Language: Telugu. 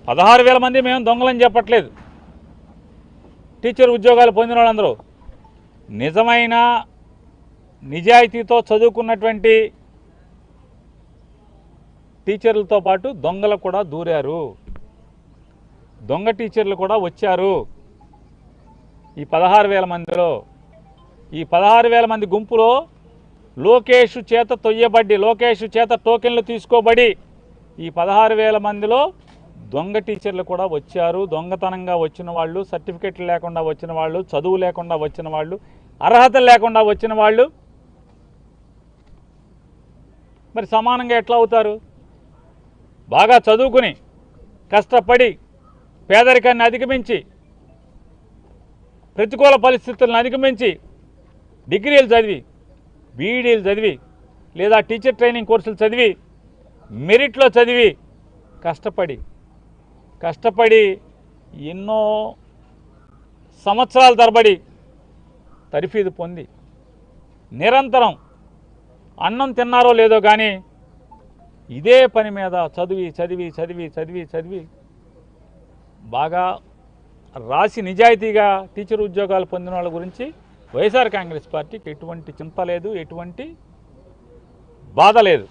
16,000 మంది మేము దొంగలని చెప్పట్లేదు. టీచర్ ఉద్యోగాలు పొందిన వాళ్ళందరూ నిజమైన నిజాయితీతో చదువుకున్నటువంటి టీచర్లతో పాటు దొంగలు కూడా దూరారు. దొంగ టీచర్లు కూడా వచ్చారు ఈ 16,000 మందిలో. ఈ 16,000 మంది గుంపులో లోకేష్ చేత తొయ్యబడి, లోకేష్ చేత టోకెన్లు తీసుకోబడి ఈ 16,000 మందిలో దొంగ టీచర్లు కూడా వచ్చారు. దొంగతనంగా వచ్చిన వాళ్ళు, సర్టిఫికెట్లు లేకుండా వచ్చిన వాళ్ళు, చదువు లేకుండా వచ్చిన వాళ్ళు, అర్హతలు లేకుండా వచ్చిన వాళ్ళు మరి సమానంగా ఎట్లా అవుతారు? బాగా చదువుకుని కష్టపడి పేదరికాన్ని అధిగమించి ప్రతికూల పరిస్థితులను అధిగమించి డిగ్రీలు చదివి, బీఈడీలు చదివి, లేదా టీచర్ ట్రైనింగ్ కోర్సులు చదివి, మెరిట్లో చదివి కష్టపడి ఎన్నో సంవత్సరాల తరబడి తరఫీదు పొంది నిరంతరం అన్నం తిన్నారో లేదో కానీ ఇదే పని మీద చదివి బాగా రాసి నిజాయితీగా టీచర్ ఉద్యోగాలు పొందిన వాళ్ళ గురించి వైఎస్ఆర్ కాంగ్రెస్ పార్టీకి ఎటువంటి చింత లేదు, ఎటువంటి బాధ లేదు.